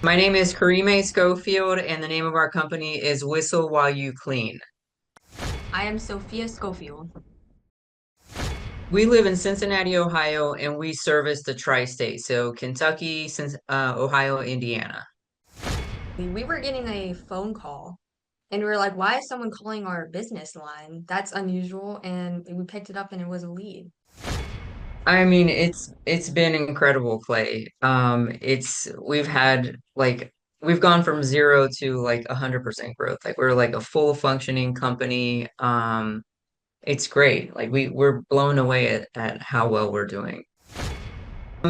My name is Karime Schofield, and the name of our company is Whistle While You Clean. I am Sophia Schofield. We live in Cincinnati, Ohio, and we service the tri-state, so Kentucky, Ohio, Indiana. We were getting a phone call and we were like, why is someone calling our business line? That's unusual. And we picked it up and it was a lead. I mean, it's been incredible, Clay. It's we've gone from zero to like 100% growth. Like we're like a full functioning company. It's great. Like we're blown away at how well we're doing.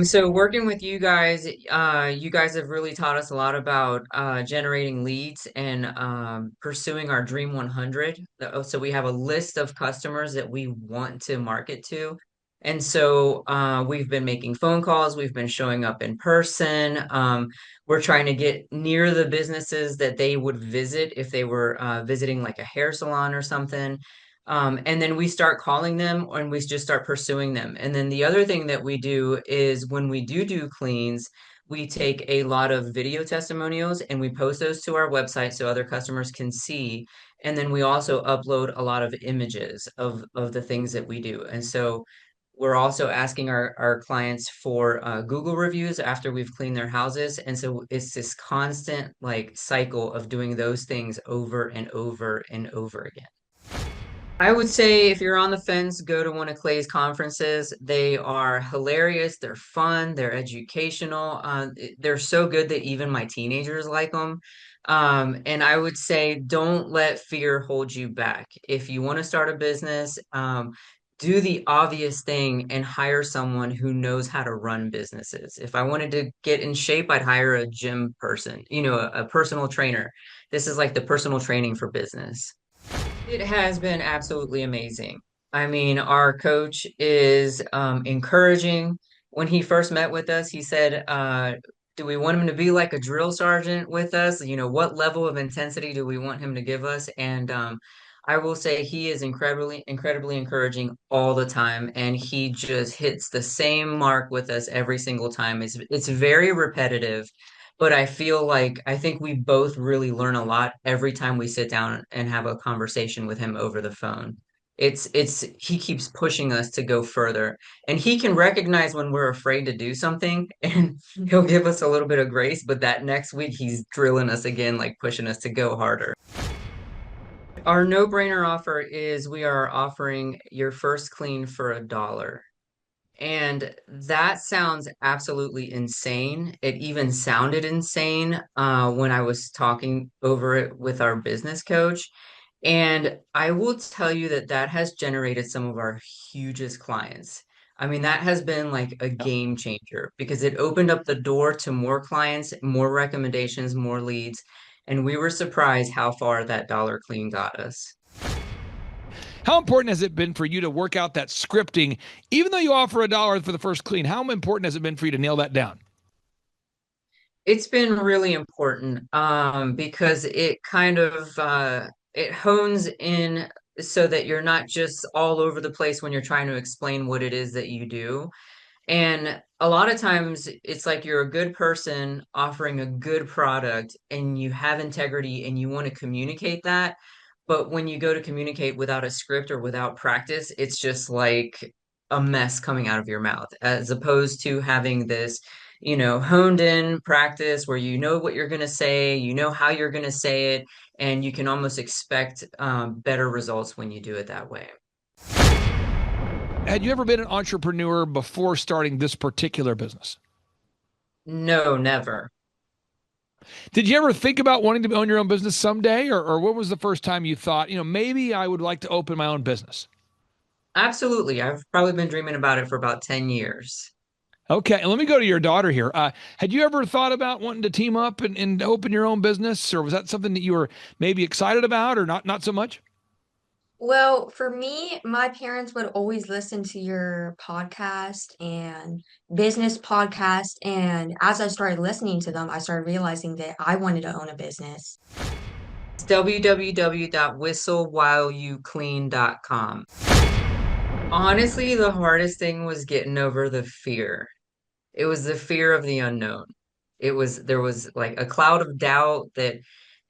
So working with you guys have really taught us a lot about generating leads and pursuing our Dream 100. So we have a list of customers that we want to market to. And so we've been making phone calls, we've been showing up in person. We're trying to get near the businesses that they would visit if they were visiting like a hair salon or something. And then we start calling them and we just start pursuing them. And then the other thing that we do is when we do cleans, we take a lot of video testimonials and we post those to our website so other customers can see. And then we also upload a lot of images of the things that we do. And so we're also asking our clients for Google reviews after we've cleaned their houses. And so it's this constant like cycle of doing those things over and over and over again. I would say if you're on the fence, go to one of Clay's conferences. They are hilarious, they're fun, they're educational. They're so good that even my teenagers like them. And I would say don't let fear hold you back. If you want to start a business, do the obvious thing and hire someone who knows how to run businesses. If I wanted to get in shape, I'd hire a gym person, a personal trainer. This is like the personal training for business. It has been absolutely amazing. I mean, our coach is encouraging. When he first met with us, he said, do we want him to be like a drill sergeant with us? What level of intensity do we want him to give us? And I will say he is incredibly encouraging all the time, and he just hits the same mark with us every single time. It's very repetitive, but I think we both really learn a lot every time we sit down and have a conversation with him over the phone. He keeps pushing us to go further, and he can recognize when we're afraid to do something and he'll give us a little bit of grace, but that next week he's drilling us again, like pushing us to go harder. Our no-brainer offer is we are offering your first clean for $1. And that sounds absolutely insane. It even sounded insane when I was talking over it with our business coach. And I will tell you that that has generated some of our hugest clients. I mean, that has been like a game changer because it opened up the door to more clients, more recommendations, more leads. And we were surprised how far that dollar clean got us. How important has it been for you to work out that scripting, even though you offer $1 for the first clean? How important has it been for you to nail that down? It's been really important because it kind of it hones in so that you're not just all over the place when you're trying to explain what it is that you do. And a lot of times it's like you're a good person offering a good product and you have integrity and you want to communicate that. But when you go to communicate without a script or without practice, it's just like a mess coming out of your mouth, as opposed to having this, honed in practice where you know what you're going to say, you know how you're going to say it, and you can almost expect better results when you do it that way. Had you ever been an entrepreneur before starting this particular business? No, never. Did you ever think about wanting to own your own business someday? Or when was the first time you thought, maybe I would like to open my own business? Absolutely. I've probably been dreaming about it for about 10 years. Okay, and let me go to your daughter here. Had you ever thought about wanting to team up and open your own business, or was that something that you were maybe excited about, or not so much? Well, for me, my parents would always listen to your podcast and business podcast. And as I started listening to them, I started realizing that I wanted to own a business. It's www.whistlewhileyouclean.com. Honestly, the hardest thing was getting over the fear. It was the fear of the unknown. There was like a cloud of doubt that,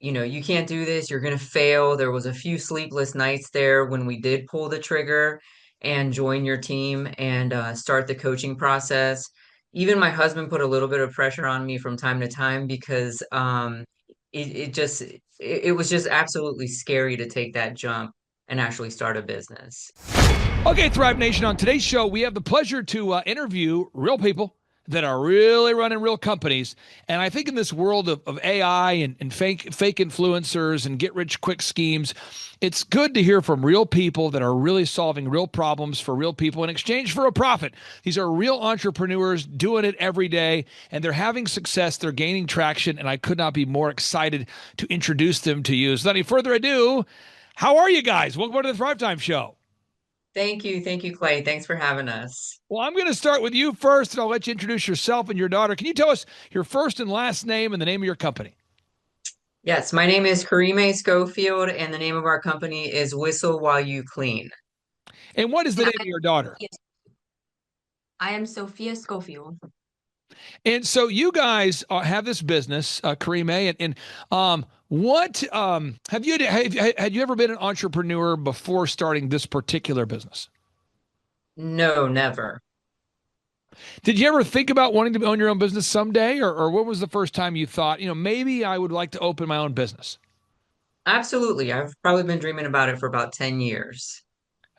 you can't do this, you're gonna fail. There was a few sleepless nights there when we did pull the trigger and join your team and start the coaching process. Even my husband put a little bit of pressure on me from time to time because it was just absolutely scary to take that jump and actually start a business. Okay, Thrive Nation, on today's show, we have the pleasure to interview real people that are really running real companies. And I think in this world of AI and fake influencers and get rich quick schemes, it's good to hear from real people that are really solving real problems for real people in exchange for a profit. These are real entrepreneurs doing it every day, and they're having success. They're gaining traction, and I could not be more excited to introduce them to you. So without any further ado, how are you guys? Welcome to the Thrivetime Show. Thank you. Thank you, Clay. Thanks for having us. Well, I'm going to start with you first, and I'll let you introduce yourself and your daughter. Can you tell us your first and last name and the name of your company? Yes, my name is Karime Schofield, and the name of our company is Whistle While You Clean. And what is the And name of your daughter? I am Sophia Schofield. And so you guys have this business, Karime, and what had you ever been an entrepreneur before starting this particular business? No, never. Did you ever think about wanting to own your own business someday, or what was the first time you thought, maybe I would like to open my own business? Absolutely. I've probably been dreaming about it for about 10 years.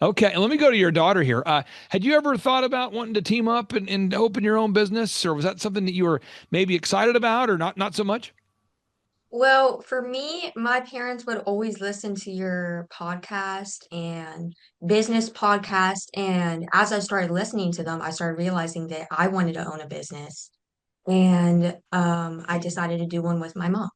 Okay, and let me go to your daughter here. Had you ever thought about wanting to team up and open your own business, or was that something that you were maybe excited about, or not so much? Well, for me, my parents would always listen to your podcast and business podcast. And as I started listening to them, I started realizing that I wanted to own a business. And I decided to do one with my mom.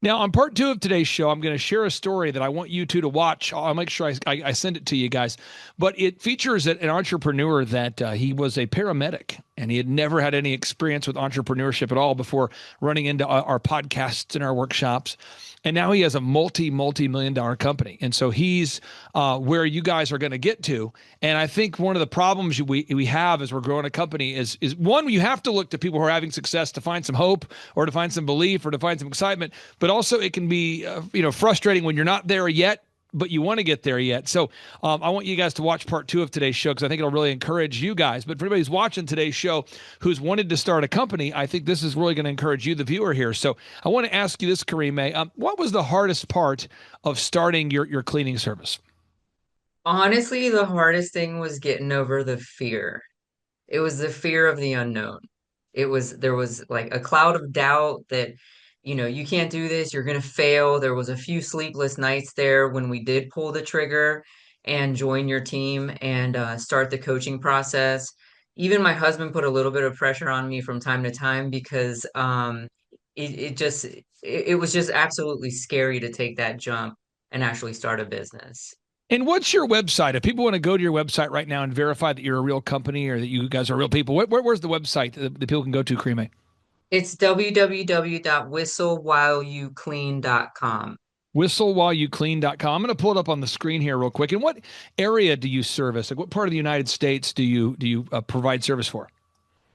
Now, on part two of today's show, I'm going to share a story that I want you two to watch. I'll make sure I send it to you guys. But it features an entrepreneur that he was a paramedic and he had never had any experience with entrepreneurship at all before running into our podcasts and our workshops. And now he has a multi-million dollar company. And so he's where you guys are going to get to. And I think one of the problems we have as we're growing a company is one, you have to look to people who are having success to find some hope or to find some belief or to find some excitement. But also it can be, frustrating when you're not there yet, but you want to get there yet. So I want you guys to watch part two of today's show because I think it'll really encourage you guys. But for anybody who's watching today's show who's wanted to start a company, I think this is really going to encourage you, the viewer here. So I want to ask you this, Karime. What was the hardest part of starting your cleaning service? Honestly, the hardest thing was getting over the fear. It was the fear of the unknown. There was like a cloud of doubt that, you can't do this, you're gonna fail. There was a few sleepless nights there when we did pull the trigger and join your team and start the coaching process. Even my husband put a little bit of pressure on me from time to time because it was just absolutely scary to take that jump and actually start a business. And what's your website? If people want to go to your website right now and verify that you're a real company or that you guys are real people, where's the website that people can go to, Karime? It's www.whistlewhileyouclean.com. Whistlewhileyouclean.com. I'm going to pull it up on the screen here real quick. And what area do you service? Like what part of the United States do you provide service for?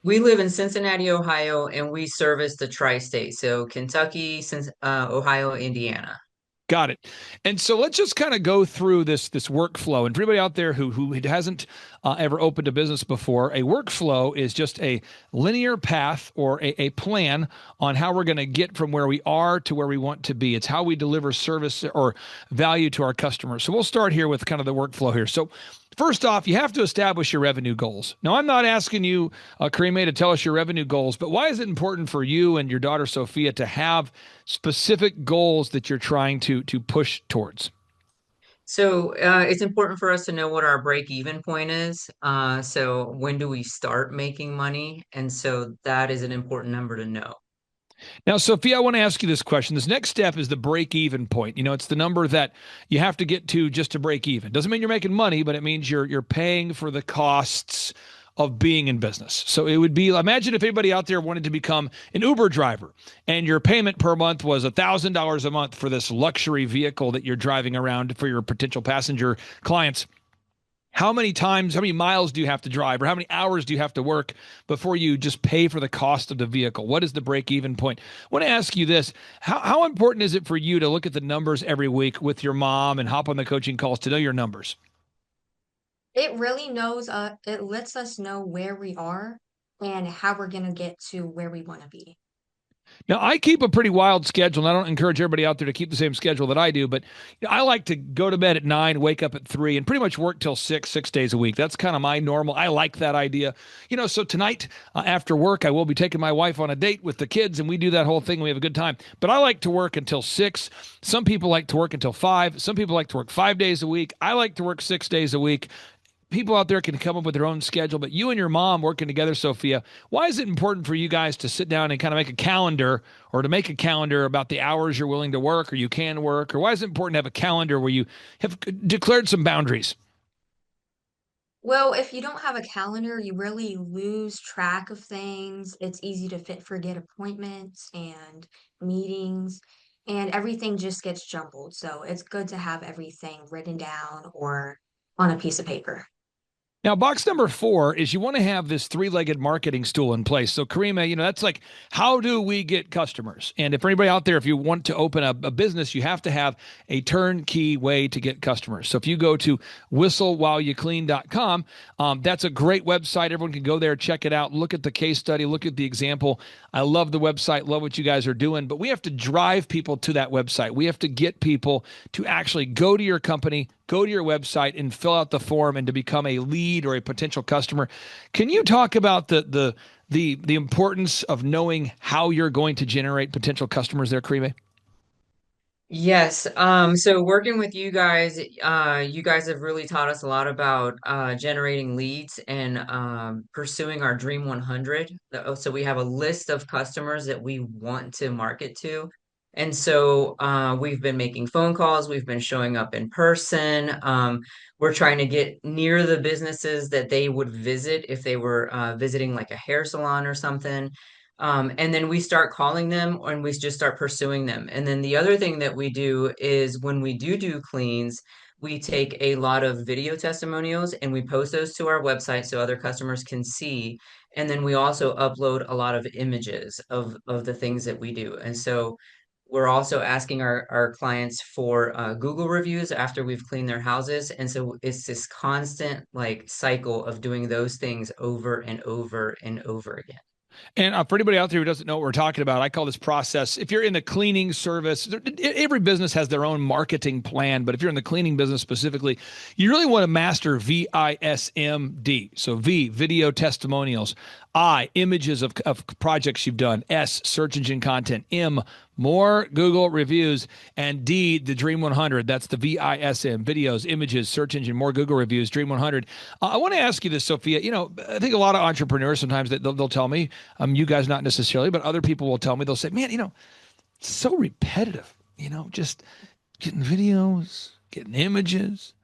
We live in Cincinnati, Ohio, and we service the tri-state, so Kentucky, Ohio, Indiana. Got it. And so let's just kind of go through this workflow. And for anybody out there who hasn't ever opened a business before, a workflow is just a linear path or a plan on how we're going to get from where we are to where we want to be. It's how we deliver service or value to our customers. So we'll start here with kind of the workflow here. So first off, you have to establish your revenue goals. Now, I'm not asking you, Karime, to tell us your revenue goals, but why is it important for you and your daughter, Sophia, to have specific goals that you're trying to push towards? So it's important for us to know what our break-even point is. So when do we start making money? And so that is an important number to know. Now, Sophia, I want to ask you this question. This next step is the break-even point. It's the number that you have to get to just to break even. Doesn't mean you're making money, but it means you're paying for the costs of being in business. So it would be, imagine if anybody out there wanted to become an Uber driver and your payment per month was $1,000 a month for this luxury vehicle that you're driving around for your potential passenger clients. How many times, how many miles do you have to drive, or how many hours do you have to work before you just pay for the cost of the vehicle? What is the break even point? I want to ask you this. How important is it for you to look at the numbers every week with your mom and hop on the coaching calls to know your numbers? It really knows, it lets us know where we are and how we're gonna get to where we want to be. Now, I keep a pretty wild schedule, and I don't encourage everybody out there to keep the same schedule that I do, but I like to go to bed at 9, wake up at 3, and pretty much work till 6, 6 days a week. That's kind of my normal. I like that idea. So tonight after work, I will be taking my wife on a date with the kids, and we do that whole thing. We have a good time. But I like to work until 6. Some people like to work until 5. Some people like to work 5 days a week. I like to work 6 days a week. People out there can come up with their own schedule, but you and your mom working together, Sophia, why is it important for you guys to sit down and kind of make a calendar, or to make a calendar about the hours you're willing to work or you can work? Or why is it important to have a calendar where you have declared some boundaries? Well, if you don't have a calendar, you really lose track of things. It's easy to forget appointments and meetings, and everything just gets jumbled. So it's good to have everything written down or on a piece of paper. Now, box number 4 is you want to have this three-legged marketing stool in place. So, Karima, that's like, how do we get customers? And if anybody out there, if you want to open a business, you have to have a turnkey way to get customers. So if you go to whistlewhileyouclean.com, that's a great website. Everyone can go there, check it out, look at the case study, look at the example. I love the website, love what you guys are doing, but we have to drive people to that website. We have to get people to actually go to your company, go to your website, and fill out the form and to become a lead or a potential customer. Can you talk about the importance of knowing how you're going to generate potential customers there, Karime? Yes. So working with you guys have really taught us a lot about generating leads and pursuing our Dream 100. So we have a list of customers that we want to market to. And so we've been making phone calls, we've been showing up in person. We're trying to get near the businesses that they would visit if they were visiting like a hair salon or something. And then we start calling them and we just start pursuing them. And then the other thing that we do is when we do cleans, we take a lot of video testimonials and we post those to our website so other customers can see. And then we also upload a lot of images of the things that we do. And so we're also asking our clients for Google reviews after we've cleaned their houses. And so it's this constant like cycle of doing those things over and over and over again. And for anybody out there who doesn't know what we're talking about, I call this process. If you're in the cleaning service, every business has their own marketing plan. But if you're in the cleaning business specifically, you really want to master VISMD. So V, video testimonials. I, images of projects you've done. S, search engine content. M, more Google reviews. And D, the Dream 100. That's the VISM, videos, images, search engine, more Google reviews, Dream 100. I want to ask you this, Sophia. I think a lot of entrepreneurs sometimes they'll tell me, you guys not necessarily, but other people will tell me, they'll say, man, it's so repetitive, just getting videos, getting images,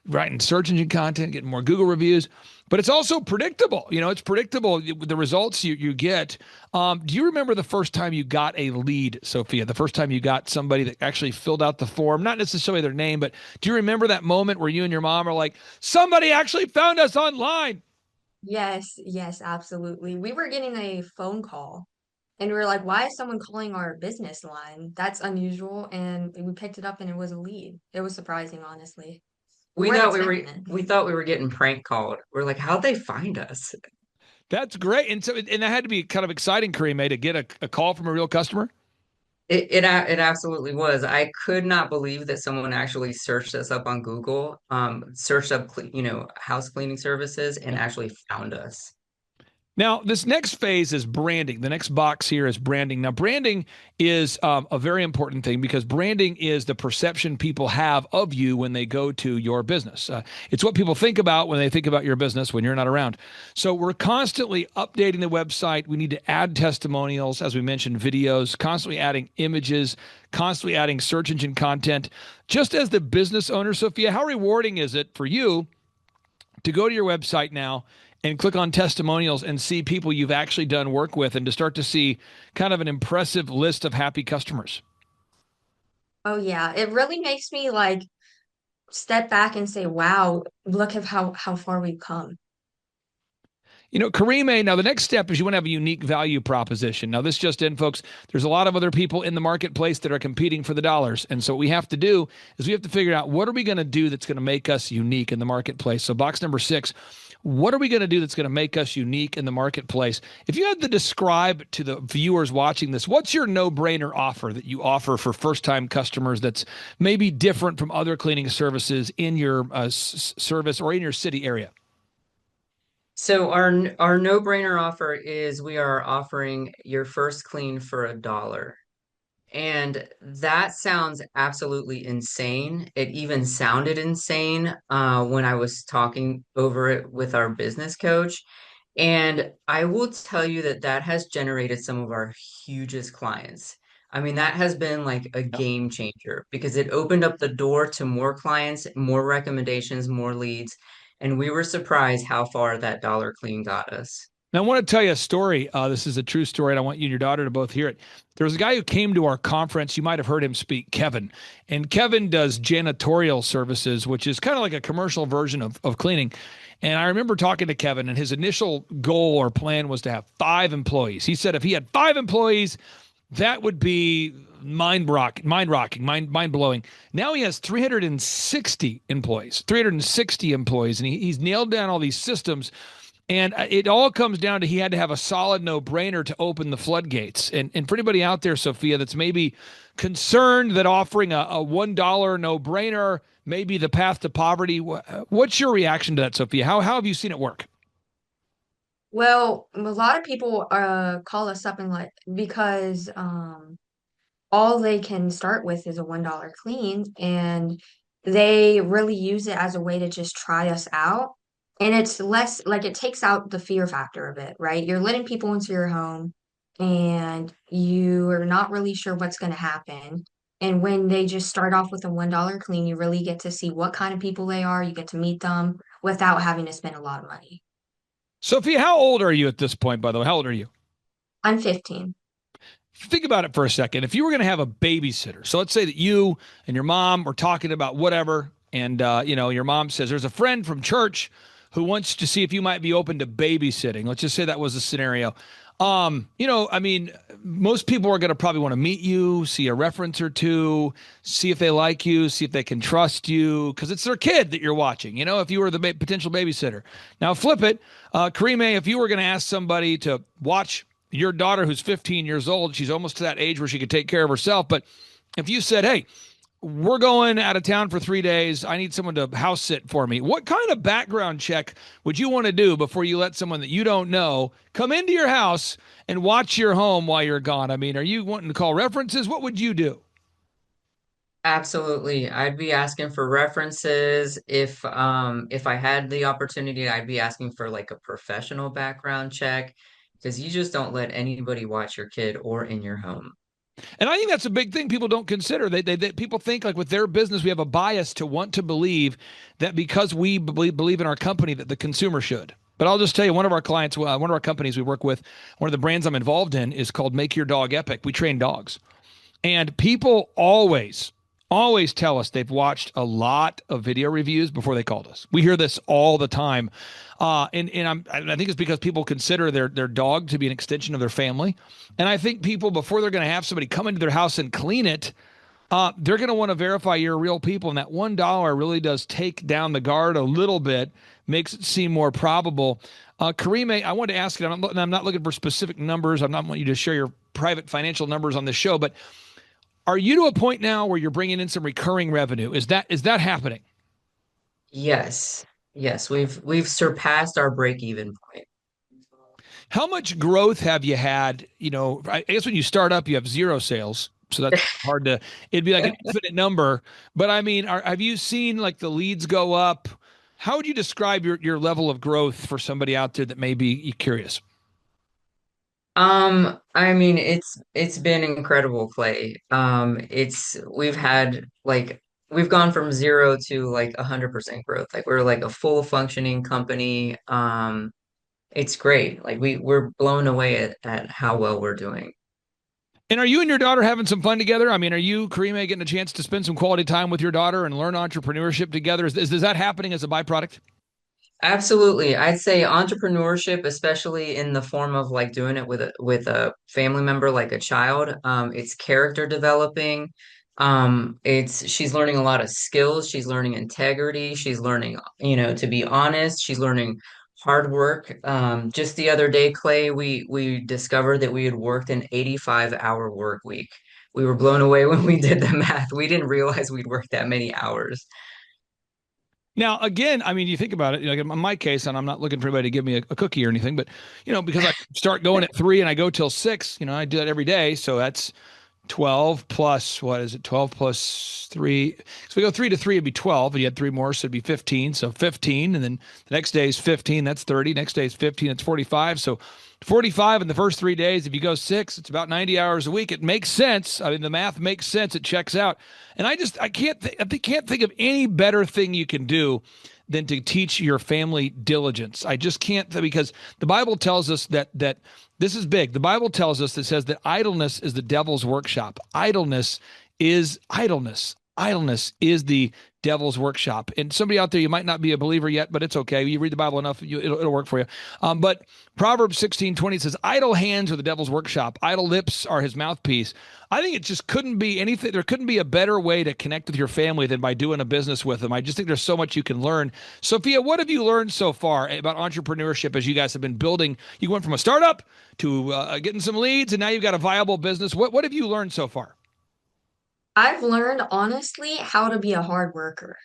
writing search engine content, getting more Google reviews. But it's also predictable. It's predictable, the results you get. Do you remember the first time you got a lead, Sophia? The first time you got somebody that actually filled out the form, not necessarily their name, but do you remember that moment where you and your mom are like, somebody actually found us online? Yes, yes, absolutely. We were getting a phone call and we were like, why is someone calling our business line? That's unusual. And we picked it up and it was a lead. It was surprising, honestly. We We weren't thought expecting it. we thought we were getting prank called. We're like, how'd they find us? That's great. And that had to be kind of exciting, Kareem, to get a call from a real customer. It absolutely was. I could not believe that someone actually searched us up on Google, searched up, house cleaning services and Yeah. actually found us. Now, this next phase is branding. The next box here is branding. Now, branding is a very important thing because branding is the perception people have of you when they go to your business. It's what people think about when they think about your business when you're not around. So we're constantly updating the website. We need to add testimonials, as we mentioned, videos, constantly adding images, constantly adding search engine content. Just as the business owner, Sophia, how rewarding is it for you to go to your website now and click on testimonials and see people you've actually done work with and to start to see kind of an impressive list of happy customers? Oh yeah, it really makes me like step back and say, wow, look at how far we've come. Karime, now the next step is you want to have a unique value proposition. Now, this just in, folks, there's a lot of other people in the marketplace that are competing for the dollars. And so what we have to do is we have to figure out what are we going to do that's going to make us unique in the marketplace. So box number 6, what are we going to do that's going to make us unique in the marketplace? If you had to describe to the viewers watching this, what's your no-brainer offer that you offer for first-time customers that's maybe different from other cleaning services in your service or in your city area? So our no-brainer offer is we are offering your first clean for $1. And that sounds absolutely insane. It even sounded insane when I was talking over it with our business coach. And I will tell you that that has generated some of our hugest clients. I mean, that has been like a game changer because it opened up the door to more clients, more recommendations, more leads. And we were surprised how far that dollar clean got us. Now, I want to tell you a story. This is a true story, and I want you and your daughter to both hear it. There was a guy who came to our conference. You might have heard him speak, Kevin. And Kevin does janitorial services, which is kind of like a commercial version of cleaning. And I remember talking to Kevin, and his initial goal or plan was to have 5 employees. He said if he had 5 employees, that would be mind blowing. Now he has 360 employees, and he's nailed down all these systems. And it all comes down to he had to have a solid no-brainer to open the floodgates. And for anybody out there, Sophia, that's maybe concerned that offering a $1 no-brainer may be the path to poverty, what's your reaction to that, Sophia? How have you seen it work? Well, a lot of people call us up and like because all they can start with is a $1 clean, and they really use it as a way to just try us out. And it's less like it takes out the fear factor of it, right? You're letting people into your home and you are not really sure what's going to happen. And when they just start off with a $1 clean, you really get to see what kind of people they are. You get to meet them without having to spend a lot of money. Sophia, how old are you at this point, by the way? How old are you? I'm 15. Think about it for a second. If you were going to have a babysitter, so let's say that you and your mom were talking about whatever, and your mom says there's a friend from church who wants to see if you might be open to babysitting. Let's just say that was the scenario. I mean, most people are going to probably want to meet you, see a reference or two, see if they like you, see if they can trust you, because it's their kid that you're watching. If you were the potential babysitter. Now flip it, Karime, if you were going to ask somebody to watch your daughter who's 15 years old, she's almost to that age where she could take care of herself. But if you said, hey, we're going out of town for 3 days, I need someone to house sit for me. What kind of background check would you want to do before you let someone that you don't know come into your house and watch your home while you're gone? I mean, are you wanting to call references? What would you do? Absolutely. I'd be asking for references. If I had the opportunity, I'd be asking for like a professional background check because you just don't let anybody watch your kid or in your home. And I think that's a big thing people don't consider. People think like with their business, we have a bias to want to believe that because we believe in our company that the consumer should. But I'll just tell you, one of our clients, one of our companies we work with, one of the brands I'm involved in is called Make Your Dog Epic. We train dogs. And people always tell us they've watched a lot of video reviews before they called us. We hear this all the time. I think it's because people consider their dog to be an extension of their family. And I think people, before they're going to have somebody come into their house and clean it, they're going to want to verify you're real people. And that $1 really does take down the guard a little bit, makes it seem more probable. Karime, I wanted to ask you, I'm not looking for specific numbers. I'm not wanting you to share your private financial numbers on this show, but are you to a point now where you're bringing in some recurring revenue? Is that happening? Yes. Yes, we've surpassed our break-even point. How much growth have you had? I guess when you start up, you have zero sales. So that's hard to, it'd be like an infinite number. But I mean, have you seen like the leads go up? How would you describe your level of growth for somebody out there that may be curious? I mean, it's been incredible, Clay. We've gone from 0 to like 100% growth. Like we're like a full functioning company. It's great. Like we're blown away at how well we're doing. And are you and your daughter having some fun together? I mean, are you, Karime, getting a chance to spend some quality time with your daughter and learn entrepreneurship together? Is that happening as a byproduct? Absolutely. I'd say entrepreneurship, especially in the form of like doing it with a family member like a child, it's character developing. It's she's learning a lot of skills. She's learning integrity. She's learning, to be honest. She's learning hard work. Just the other day, Clay, we discovered that we had worked an 85-hour work week. We were blown away when we did the math. We didn't realize we'd worked that many hours. Now, again, I mean, you think about it, like in my case, and I'm not looking for anybody to give me a cookie or anything, but because I start going at 3 and I go till 6, I do that every day. So that's 12 plus, what is it? 12 plus 3. So we go 3 to 3, it'd be 12, and you had 3 more, so it'd be 15. So 15, and then the next day is 15, that's 30. Next day is 15, it's 45. So 45 in the first 3 days. If you go 6, it's about 90 hours a week. It makes sense. I mean, the math makes sense. It checks out. And I can't think of any better thing you can do than to teach your family diligence. I just can't, because the Bible tells us that this is big. The Bible tells us, it says that idleness is the devil's workshop. Idleness is idleness. Idleness is the devil's workshop. And somebody out there, you might not be a believer yet, but it's okay. You read the Bible enough, it'll work for you. But Proverbs 16:20 says, idle hands are the devil's workshop. Idle lips are his mouthpiece. I think it just couldn't be anything. There couldn't be a better way to connect with your family than by doing a business with them. I just think there's so much you can learn. Sophia, what have you learned so far about entrepreneurship as you guys have been building? You went from a startup to getting some leads, and now you've got a viable business. What have you learned so far? I've learned honestly how to be a hard worker.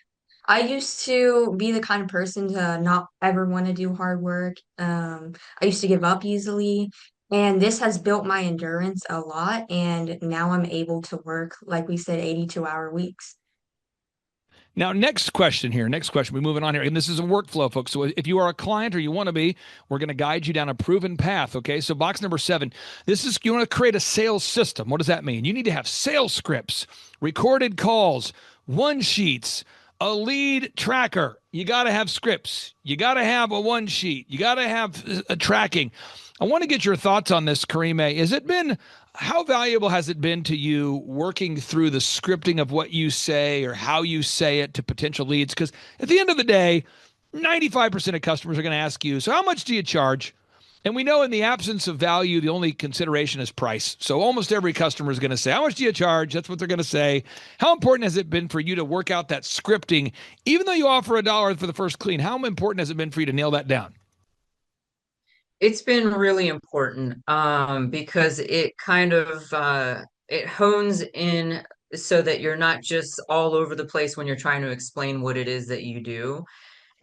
I used to be the kind of person to not ever want to do hard work. I used to give up easily, and this has built my endurance a lot. And now I'm able to work, like we said, 82-hour weeks. Now, next question here. Next question. We're moving on here. And this is a workflow, folks. So if you are a client or you want to be, we're going to guide you down a proven path. Okay. So box number 7, this is, you want to create a sales system. What does that mean? You need to have sales scripts, recorded calls, one sheets, a lead tracker. You got to have scripts. You got to have a one sheet. You got to have a tracking. I want to get your thoughts on this, Karime. How valuable has it been to you working through the scripting of what you say or how you say it to potential leads? Because at the end of the day, 95% of customers are going to ask you, so how much do you charge? And we know in the absence of value, the only consideration is price. So almost every customer is going to say, how much do you charge? That's what they're going to say. How important has it been for you to work out that scripting? Even though you offer $1 for the first clean, how important has it been for you to nail that down? It's been really important because it kind of it hones in so that you're not just all over the place when you're trying to explain what it is that you do.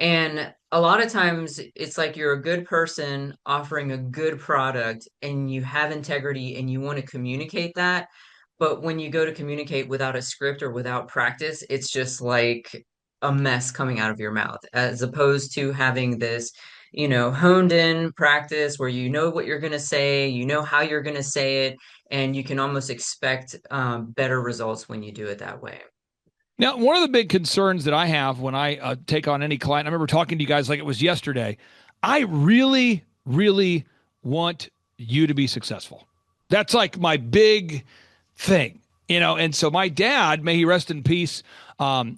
And a lot of times it's like you're a good person offering a good product and you have integrity and you want to communicate that. But when you go to communicate without a script or without practice, it's just like a mess coming out of your mouth, as opposed to having this, honed in practice where you know what you're going to say, you know how you're going to say it, and you can almost expect better results when you do it that way. Now, one of the big concerns that I have when I take on any client, I remember talking to you guys like it was yesterday. I really, really want you to be successful. That's like my big thing, And so my dad, may he rest in peace,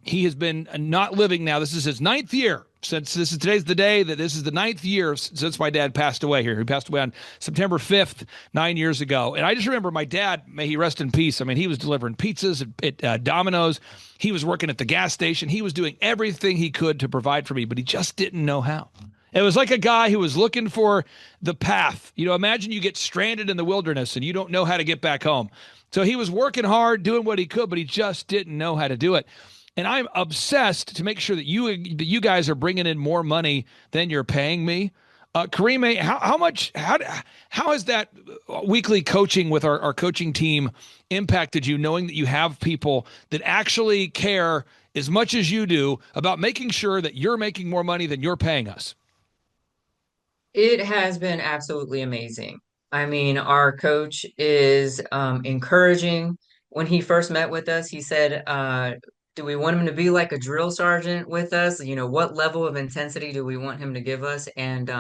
he has been not living now. This is his 9th year since today's the day that this is the 9th year since my dad passed away here. He passed away on September 5th, 9 years ago. And I just remember my dad, may he rest in peace. I mean, he was delivering pizzas at Domino's. He was working at the gas station. He was doing everything he could to provide for me, but he just didn't know how. It was like a guy who was looking for the path. Imagine you get stranded in the wilderness and you don't know how to get back home. So he was working hard, doing what he could, but he just didn't know how to do it. And I'm obsessed to make sure that you guys are bringing in more money than you're paying me. Karime, how has that weekly coaching with our coaching team impacted you, knowing that you have people that actually care as much as you do about making sure that you're making more money than you're paying us? It has been absolutely amazing. I mean, our coach is encouraging. When he first met with us, he said, do we want him to be like a drill sergeant with us? What level of intensity do we want him to give us? And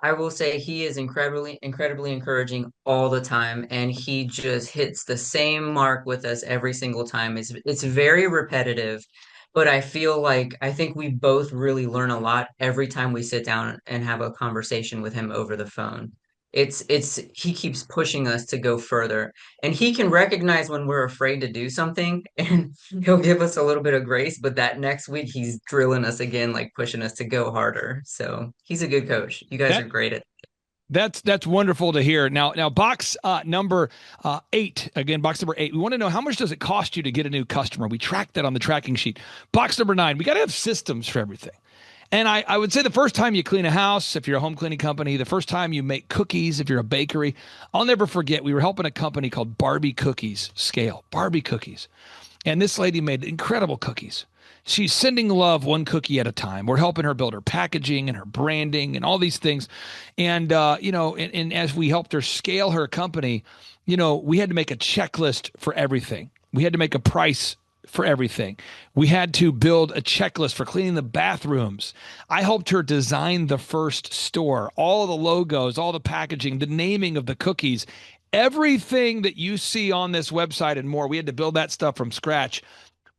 I will say he is incredibly encouraging all the time, and he just hits the same mark with us every single time. It's very repetitive, but I think we both really learn a lot every time we sit down and have a conversation with him over the phone. It's he keeps pushing us to go further, and he can recognize when we're afraid to do something, and he'll give us a little bit of grace, but that next week he's drilling us again, like pushing us to go harder. So he's a good coach. You guys are That great at that's wonderful to hear. Now box number 8 again. Box number 8. We want to know how much does it cost you to get a new customer. We track that on the tracking sheet. Box number 9. We got to have systems for everything. And I would say the first time you clean a house, if you're a home cleaning company, the first time you make cookies, if you're a bakery, I'll never forget. We were helping a company called Barbie Cookies scale. Barbie Cookies. And this lady made incredible cookies. She's sending love one cookie at a time. We're helping her build her packaging and her branding and all these things. And, and as we helped her scale her company, we had to make a checklist for everything. We had to make a price for everything. We had to build a checklist for cleaning the bathrooms. I helped her design the first store, all the logos, all the packaging, the naming of the cookies, everything that you see on this website and more. We had to build that stuff from scratch,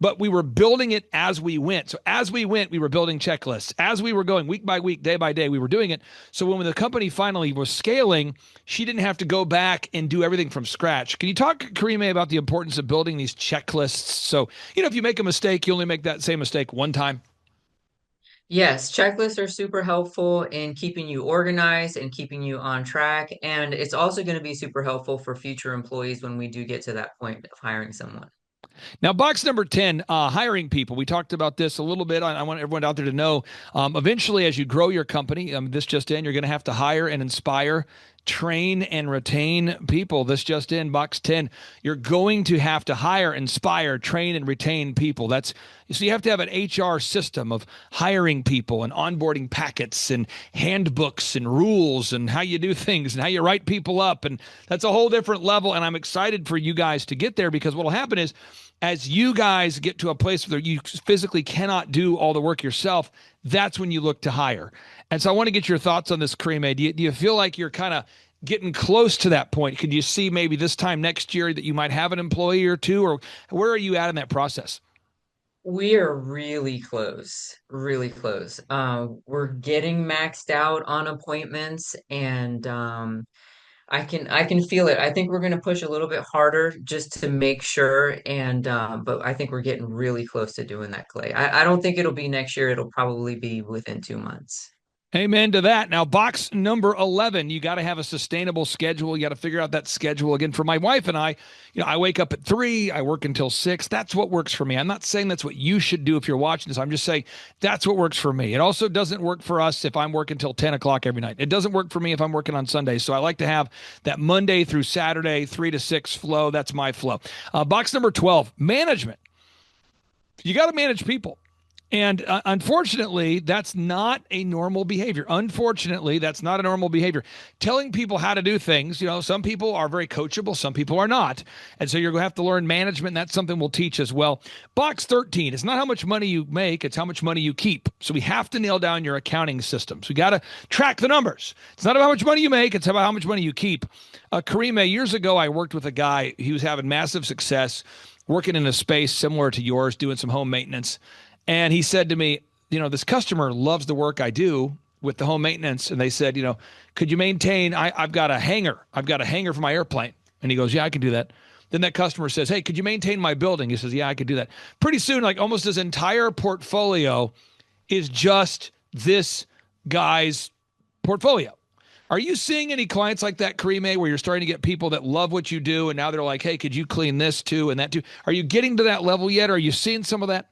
but we were building it as we went. So as we went, we were building checklists. As we were going week by week, day by day, we were doing it. So when the company finally was scaling, she didn't have to go back and do everything from scratch. Can you talk, Karime, about the importance of building these checklists? So, if you make a mistake, you only make that same mistake one time. Yes, checklists are super helpful in keeping you organized and keeping you on track. And it's also going to be super helpful for future employees when we do get to that point of hiring someone. Now, box number 10, hiring people. We talked about this a little bit. I want everyone out there to know eventually, as you grow your company, this just in, you're going to have to hire and inspire, train and retain people. This just in, box 10, you're going to have to hire, inspire, train, and retain people. So you have to have an HR system of hiring people and onboarding packets and handbooks and rules and how you do things and how you write people up. And that's a whole different level. And I'm excited for you guys to get there, because what will happen is, as you guys get to a place where you physically cannot do all the work yourself, that's when you look to hire. And so I want to get your thoughts on this, Karime. Do you feel like you're kind of getting close to that point? Could you see maybe this time next year that you might have an employee or two, or where are you at in that process? We are really close, really close. We're getting maxed out on appointments, and I can feel it. I think we're going to push a little bit harder just to make sure, and but I think we're getting really close to doing that, Clay. I don't think it'll be next year. It'll probably be within 2 months. Amen to that. Now, box number 11, you got to have a sustainable schedule. You got to figure out that schedule. Again, for my wife and I, I wake up at 3, I work until 6. That's what works for me. I'm not saying that's what you should do if you're watching this. I'm just saying that's what works for me. It also doesn't work for us if I'm working till 10 o'clock every night. It doesn't work for me if I'm working on Sundays. So I like to have that Monday through Saturday, 3 to 6 flow. That's my flow. Box number 12, management. You got to manage people. And unfortunately, that's not a normal behavior. Unfortunately, that's not a normal behavior. Telling people how to do things, some people are very coachable, some people are not. And so you're going to have to learn management, and that's something we'll teach as well. Box 13, it's not how much money you make, it's how much money you keep. So we have to nail down your accounting systems. We got to track the numbers. It's not about how much money you make, it's about how much money you keep. Karime, years ago, I worked with a guy. He was having massive success working in a space similar to yours, doing some home maintenance. And he said to me, this customer loves the work I do with the home maintenance. And they said, could you maintain, I've got a hangar. I've got a hangar for my airplane. And he goes, yeah, I can do that. Then that customer says, hey, could you maintain my building? He says, yeah, I could do that. Pretty soon, like almost his entire portfolio is just this guy's portfolio. Are you seeing any clients like that, Karime, where you're starting to get people that love what you do and now they're like, hey, could you clean this too and that too? Are you getting to that level yet? Are you seeing some of that?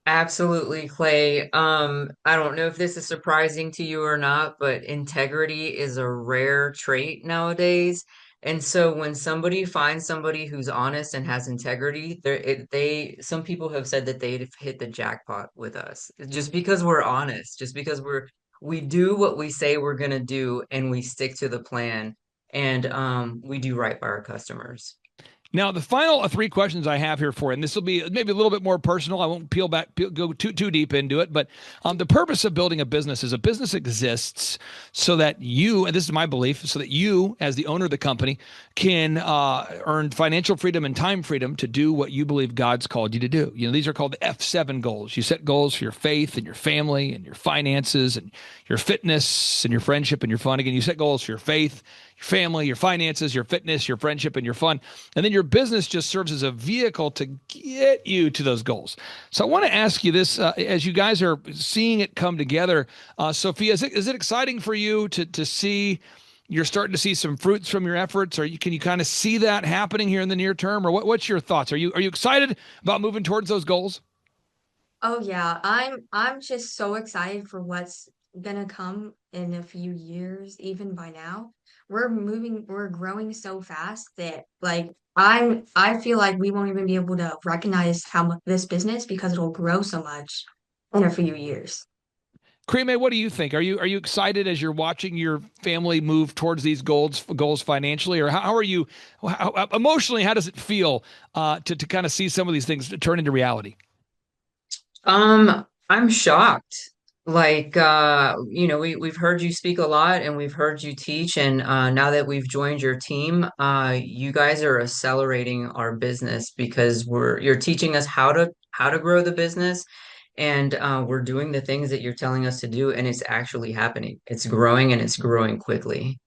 Absolutely, Clay. I don't know if this is surprising to you or not, but integrity is a rare trait nowadays. And so when somebody finds somebody who's honest and has integrity, some people have said that they've hit the jackpot with us just because we're honest, just because we do what we say we're gonna do and we stick to the plan, and we do right by our customers. Now, the final three questions I have here for you, and this will be maybe a little bit more personal. I won't go too deep into it, but the purpose of building a business is a business exists so that you, and this is my belief, so that you, as the owner of the company, can earn financial freedom and time freedom to do what you believe God's called you to do. You know, these are called the F7 goals. You set goals for your faith and your family and your finances and your fitness and your friendship and your fun. Again, you set goals for your faith, your family, your finances, your fitness, your friendship, and your fun. And then your business just serves as a vehicle to get you to those goals. So I want to ask you this, as you guys are seeing it come together, Sophia, is it exciting for you to see you're starting to see some fruits from your efforts? Or can you kind of see that happening here in the near term? Or what's your thoughts? Are you excited about moving towards those goals? Oh yeah, I'm just so excited for what's gonna come in a few years, even by now. We're growing so fast that like I feel like we won't even be able to recognize how much this business because it'll grow so much in a few years. Creame, what do you think? Are you excited as you're watching your family move towards these goals financially, or how are you emotionally? How does it feel to kind of see some of these things turn into reality? I'm shocked. Like, we've heard you speak a lot and we've heard you teach. And now that we've joined your team, you guys are accelerating our business because you're teaching us how to grow the business. And we're doing the things that you're telling us to do, and it's actually happening. It's growing and it's growing quickly.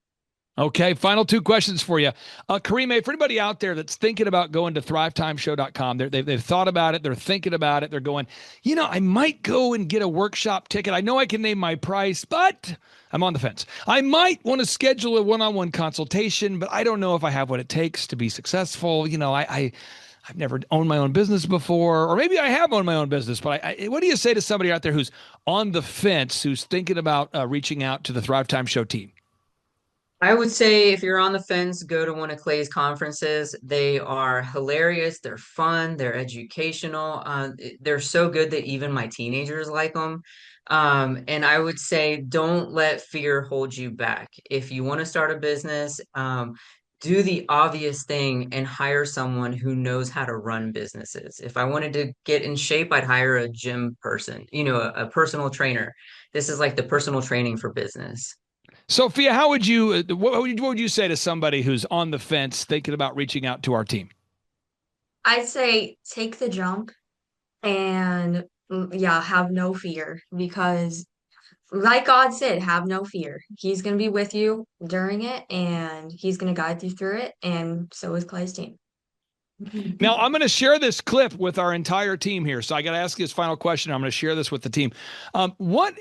Okay, final two questions for you. Karime, for anybody out there that's thinking about going to thrivetimeshow.com, they've thought about it, they're thinking about it, they're going, I might go and get a workshop ticket. I know I can name my price, but I'm on the fence. I might want to schedule a one-on-one consultation, but I don't know if I have what it takes to be successful. I've never owned my own business before, or maybe I have owned my own business, but what do you say to somebody out there who's on the fence, who's thinking about reaching out to the Thrive Time Show team? I would say if you're on the fence, go to one of Clay's conferences. They are hilarious, they're fun, they're educational. They're so good that even my teenagers like them. And I would say don't let fear hold you back. If you want to start a business, do the obvious thing and hire someone who knows how to run businesses. If I wanted to get in shape, I'd hire a gym person, a personal trainer. This is like the personal training for business. Sophia, how would you what would you say to somebody who's on the fence thinking about reaching out to our team? I'd say take the jump and yeah, have no fear because like God said, have no fear. He's going to be with you during it and he's going to guide you through it. And so is Clay's team. Now, I'm going to share this clip with our entire team here. So I got to ask you this final question. I'm going to share this with the team. What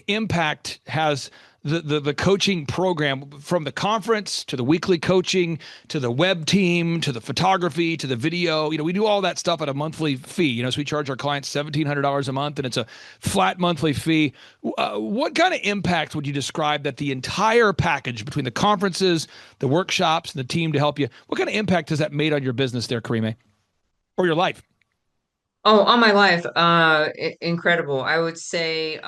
impact has the coaching program, from the conference to the weekly coaching to the web team to the photography to the video? We do all that stuff at a monthly fee. So we charge our clients $1,700 a month, and it's a flat monthly fee. What kind of impact would you describe that the entire package between the conferences, the workshops, and the team to help you? What kind of impact has that made on your business there, Karime, or your life? Oh, all my life, incredible. I would say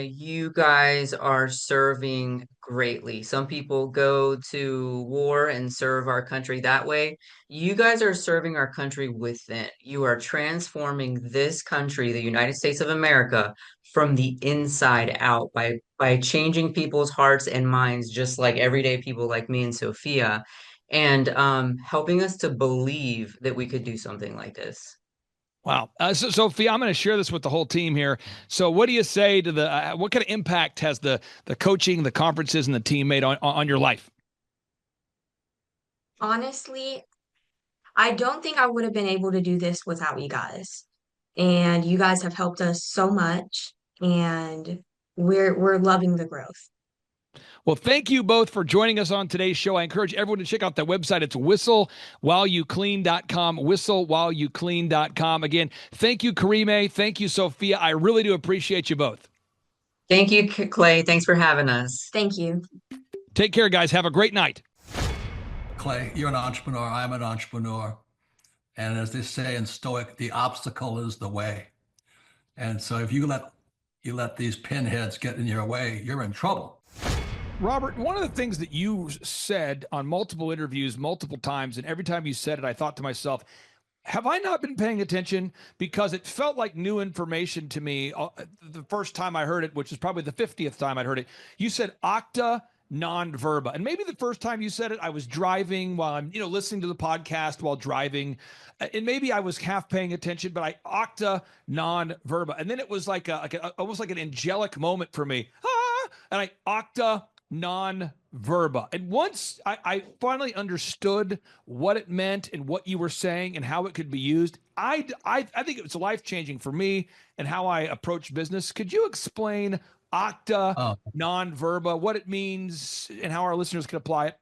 you guys are serving greatly. Some people go to war and serve our country that way. You guys are serving our country within. You are transforming this country, the United States of America, from the inside out by changing people's hearts and minds, just like everyday people like me and Sophia, and helping us to believe that we could do something like this. Wow. So, Sophia, I'm going to share this with the whole team here. So, what do you say to what kind of impact has the coaching, the conferences, and the team made on your life? Honestly, I don't think I would have been able to do this without you guys. And you guys have helped us so much and we're loving the growth. Well, thank you both for joining us on today's show. I encourage everyone to check out that website. It's whistlewhileyouclean.com, whistlewhileyouclean.com. Again, thank you, Karime. Thank you, Sophia. I really do appreciate you both. Thank you, Clay. Thanks for having us. Thank you. Take care, guys. Have a great night. Clay, you're an entrepreneur. I'm an entrepreneur. And as they say in Stoic, the obstacle is the way. And so if you let these pinheads get in your way, you're in trouble. Robert, one of the things that you said on multiple interviews, multiple times, and every time you said it, I thought to myself, have I not been paying attention? Because it felt like new information to me the first time I heard it, which is probably the 50th time I'd heard it. You said octa non verba. And maybe the first time you said it, I was driving while I'm, listening to the podcast while driving. And maybe I was half paying attention, but I octa non verba. And then it was like almost like an angelic moment for me. And I octa non verba. And once I finally understood what it meant and what you were saying and how it could be used, I think it was life changing for me and how I approach business. Could you explain octa non verba, what it means, and how our listeners can apply it?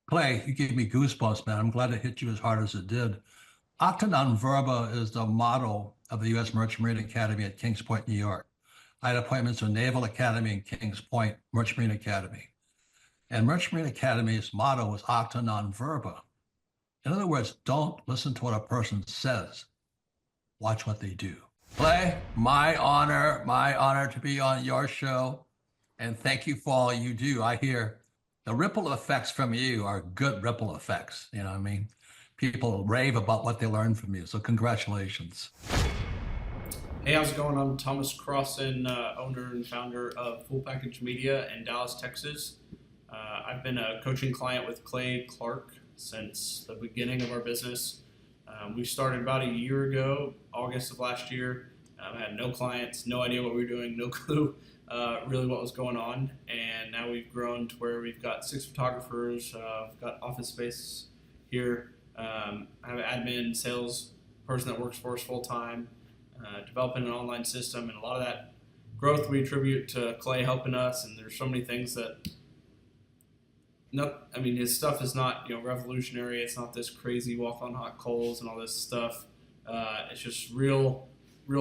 Clay, you gave me goosebumps, man. I'm glad it hit you as hard as it did. Octa non verba is the motto of the U.S. Merchant Marine Academy at Kings Point, New York. I had appointments with Naval Academy and Kings Point Merchant Marine Academy. And Merchant Marine Academy's motto was octa non verba. In other words, don't listen to what a person says. Watch what they do. Clay, my honor to be on your show. And thank you for all you do. I hear the ripple effects from you are good ripple effects. You know what I mean? People rave about what they learn from you. So congratulations. Hey, how's it going? I'm Thomas Crossan, owner and founder of Full Package Media in Dallas, Texas. I've been a coaching client with Clay Clark since the beginning of our business. We started about a year ago, August of last year. I had no clients, no idea what we were doing, no clue really what was going on. And now we've grown to where we've got 6 photographers, we've got office space here. I have an admin, sales person that works for us full time. Developing an online system, and a lot of that growth we attribute to Clay helping us. And there's so many things that, his stuff is not revolutionary. It's not this crazy walk on hot coals and all this stuff. It's just real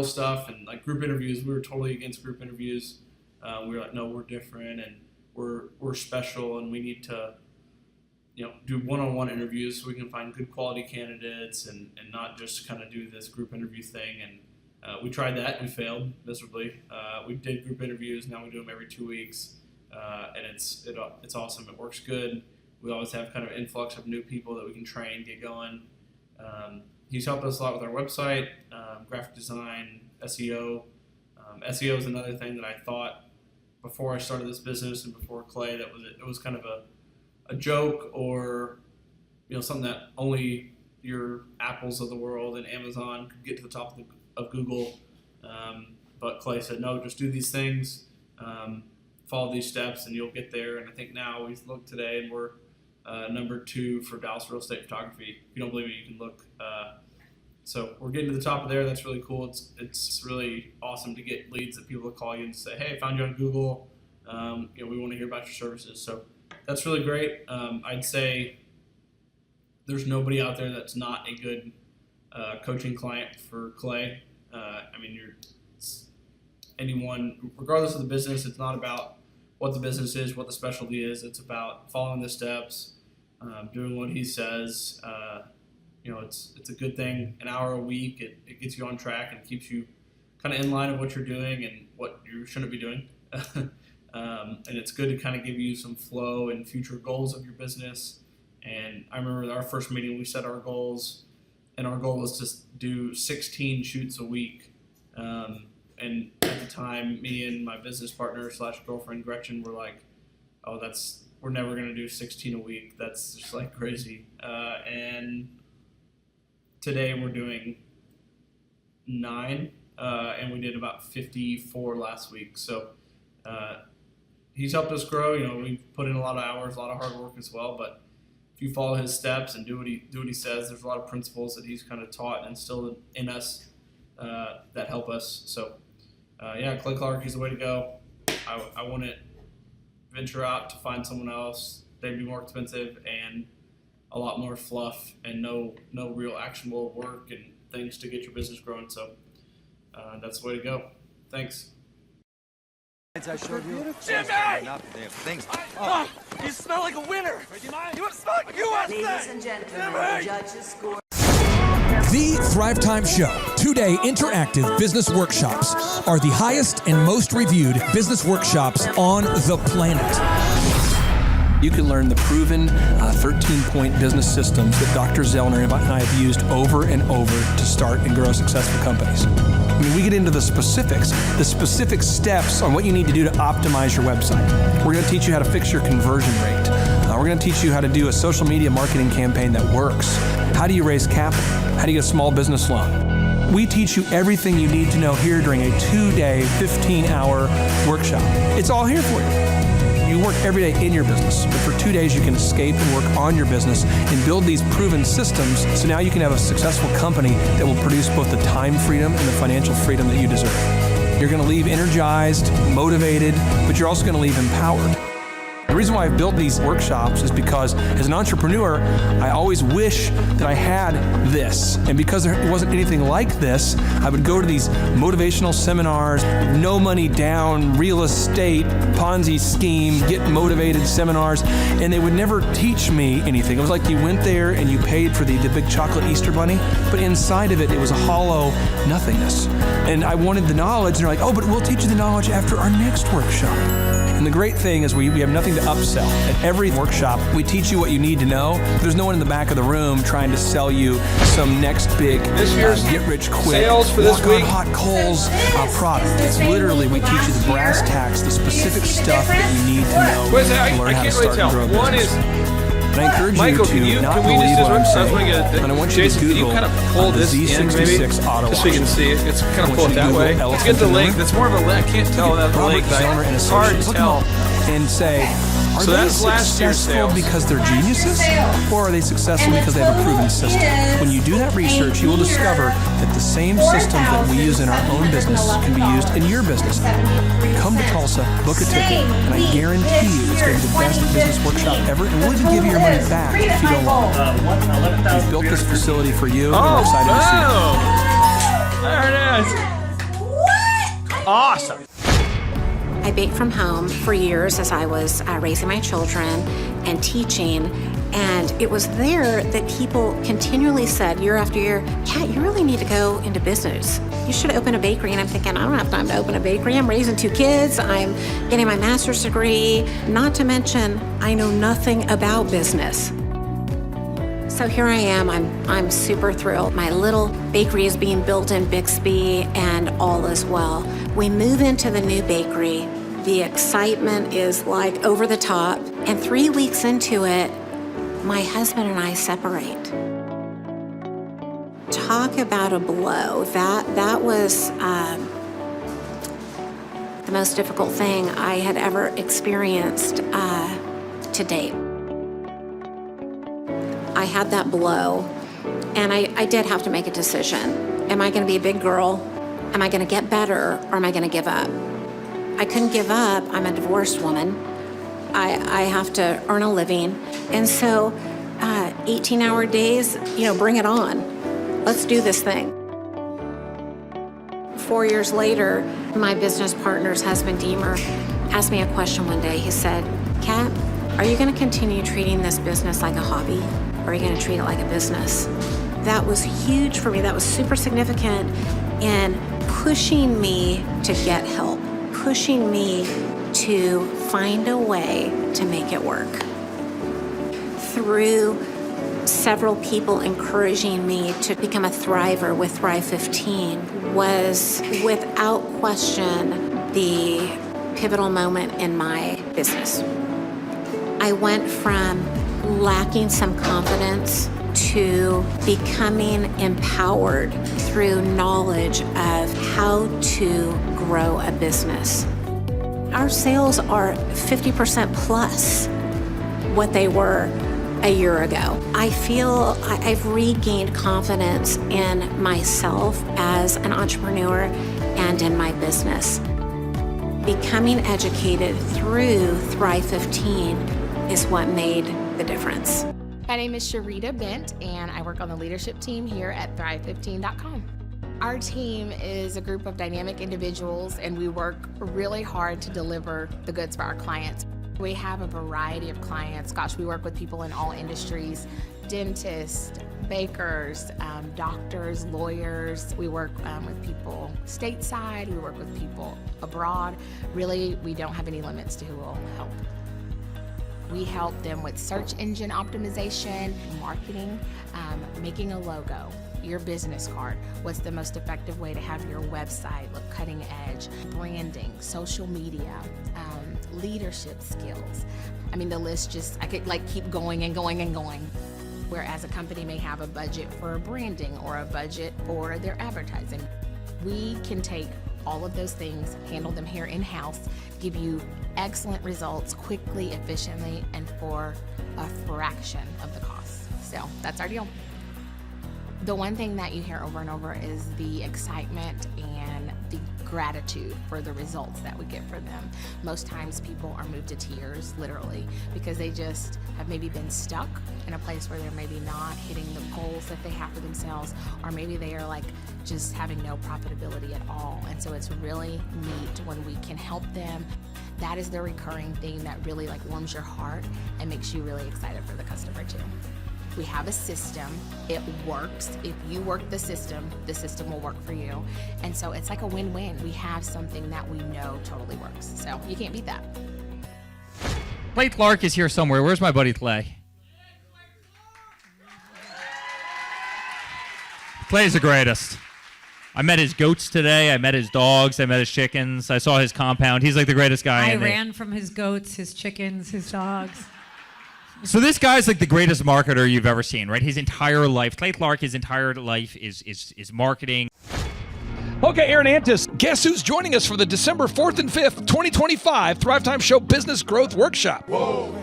stuff. And like group interviews, we were totally against group interviews. We were like, no, we're different and we're special, and we need to do one-on-one interviews so we can find good quality candidates and not just kind of do this group interview thing. And we tried that. We failed miserably. We did group interviews. Now we do them every 2 weeks, and it's awesome. It works good. We always have kind of an influx of new people that we can train, get going. He's helped us a lot with our website, graphic design, SEO. SEO is another thing that I thought before I started this business and before Clay that it was kind of a joke, or something that only your Apples of the world and Amazon could get to the top of Google. But Clay said, no, just do these things, follow these steps, and you'll get there. And I think now we look today and we're number 2 for Dallas real estate photography. If you don't believe me, you can look. So we're getting to the top of there. That's really cool. It's really awesome to get leads that people will call you and say, hey, I found you on Google. We want to hear about your services. So that's really great. I'd say there's nobody out there that's not a good coaching client for Clay. Anyone, regardless of the business, it's not about what the business is, what the specialty is. It's about following the steps, doing what he says. It's a good thing. An hour a week, it gets you on track and keeps you kind of in line of what you're doing and what you shouldn't be doing. And it's good to kind of give you some flow and future goals of your business. And I remember our first meeting, we set our goals, and our goal was to do 16 shoots a week. And at the time, me and my business partner / girlfriend Gretchen were like, oh, we're never going to do 16 a week. That's just like crazy. And today we're doing 9, and we did about 54 last week. So he's helped us grow. We've put in a lot of hours, a lot of hard work as well. But if you follow his steps and do what he says, there's a lot of principles that he's kind of taught and instilled in us that help us. So Clay Clark is the way to go. I wouldn't venture out to find someone else. They'd be more expensive and a lot more fluff and no real actionable work and things to get your business growing. So that's the way to go. Thanks. I showed you. Jimmy! Things. You smell like a winner! You want to smell like you want Ladies and gentlemen, the judges score. The Thrivetime Show, 2-day interactive business workshops, are the highest and most reviewed business workshops on the planet. You can learn the proven 13-point business systems that Dr. Zellner and I have used over and over to start and grow successful companies. I mean, we get into the specific steps on what you need to do to optimize your website. We're going to teach you how to fix your conversion rate. We're going to teach you how to do a social media marketing campaign that works. How do you raise capital? How do you get a small business loan? We teach you everything you need to know here during a 2-day, 15-hour workshop. It's all here for you. You work every day in your business, but for 2 days you can escape and work on your business and build these proven systems so now you can have a successful company that will produce both the time freedom and the financial freedom that you deserve. You're going to leave energized, motivated, but you're also going to leave empowered. The reason why I've built these workshops is because as an entrepreneur, I always wish that I had this. And because there wasn't anything like this, I would go to these motivational seminars, no money down, real estate, Ponzi scheme, get motivated seminars, and they would never teach me anything. It was like you went there and you paid for the big chocolate Easter bunny, but inside of it, it was a hollow nothingness. And I wanted the knowledge, and they're like, oh, but we'll teach you the knowledge after our next workshop. And the great thing is we have nothing to upsell. At every workshop, we teach you what you need to know. There's no one in the back of the room trying to sell you some next big get rich quick, sales for this walk week. on hot coals product. It's literally, we teach you the brass tacks, the specific stuff that you need to know Wait a second, to learn I how to can't really start and tell. grow a One business. is, And I encourage Michael, you to not can we believe just, what I'm I was saying. going to get, And I want you Jason, to can you Google kind of pull the this in maybe? Z66 auto Just so you can see it. It's kind of I pull want it you to that Google way. elephant Get the in the link. room. That's more of a link. I can't tell that the Robert link. Zellner and It's hard to Associates. Look them tell. up and say, are So they that's last year's successful sales. because they're geniuses, or are they successful because they have a proven system? When you do that research, you will discover that the same systems that we use in our own business can be used in your business. Come to Tulsa, book a ticket, and I guarantee you it's going to be the best business workshop ever, and we'll even give you your money back if you don't want it. We've built this facility for you, and we're excited to see it. There it is. Awesome. I baked from home for years as I was raising my children and teaching. And it was there that people continually said year after year, Kat, you really need to go into business. You should open a bakery. And I'm thinking, I don't have time to open a bakery. I'm raising 2 kids. I'm getting my master's degree. Not to mention, I know nothing about business. So here I am, I'm super thrilled. My little bakery is being built in Bixby and all is well. We move into the new bakery. The excitement is like over the top. And 3 weeks into it, my husband and I separate. Talk about a blow. That was the most difficult thing I had ever experienced to date. I had that blow, and I did have to make a decision. Am I going to be a big girl? Am I going to get better, or am I going to give up? I couldn't give up. I'm a divorced woman. I have to earn a living. And so 18-hour days, bring it on. Let's do this thing. 4 years later, my business partner's husband, Deemer, asked me a question one day. He said, Kat, are you going to continue treating this business like a hobby, or are you going to treat it like a business? That was huge for me. That was super significant in pushing me to get help, pushing me to find a way to make it work. Through several people encouraging me to become a thriver with Thrive 15 was without question the pivotal moment in my business. I went from lacking some confidence to becoming empowered through knowledge of how to grow a business. Our sales are 50% plus what they were a year ago. I feel I've regained confidence in myself as an entrepreneur and in my business. Becoming educated through Thrive 15 is what made the difference. My name is Sharita Bent, and I work on the leadership team here at Thrive15.com. Our team is a group of dynamic individuals, and we work really hard to deliver the goods for our clients. We have a variety of clients. Gosh, we work with people in all industries, dentists, bakers, doctors, lawyers. We work with people stateside. We work with people abroad. Really, we don't have any limits to who will help. We help them with search engine optimization, marketing, making a logo, your business card. What's the most effective way to have your website look cutting edge? Branding, social media, leadership skills. I mean, the list I could keep going and going and going. Whereas a company may have a budget for branding or a budget for their advertising. We can take all of those things, handle them here in-house, give you excellent results quickly, efficiently, and for a fraction of the cost. So that's our deal. The one thing that you hear over and over is the excitement and the gratitude for the results that we get for them. Most times people are moved to tears, literally, because they just have maybe been stuck in a place where they're maybe not hitting the goals that they have for themselves, or maybe they are just having no profitability at all. And so it's really neat when we can help them. That is the recurring theme that really warms your heart and makes you really excited for the customer too. We have a system, it works. If you work the system will work for you. And so it's like a win-win. We have something that we know totally works. So you can't beat that. Clay Clark is here somewhere. Where's my buddy Clay? Clay's the greatest. I met his goats today. I met his dogs. I met his chickens. I saw his compound. He's like the greatest guy. I ran from his goats, his chickens, his dogs. So this guy's like the greatest marketer you've ever seen, right? His entire life, Clay Clark, his entire life is marketing. Okay, Aaron Antis, guess who's joining us for the December 4th and 5th, 2025 Thrivetime Show Business Growth Workshop? Whoa.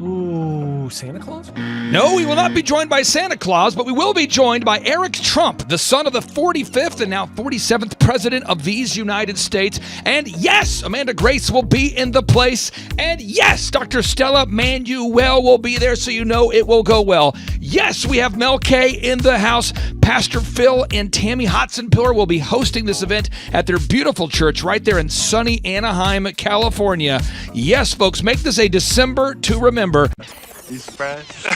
Ooh, Santa Claus? No, we will not be joined by Santa Claus, but we will be joined by Eric Trump, the son of the 45th and now 47th President of these United States. And yes, Amanda Grace will be in the place. And yes, Dr. Stella Manuel will be there, so you know it will go well. Yes, we have Mel K in the house. Pastor Phil and Tammy Hotson-Pillar will be hosting this event at their beautiful church right there in sunny Anaheim, California. Yes, folks, make this a December to remember. You surprised?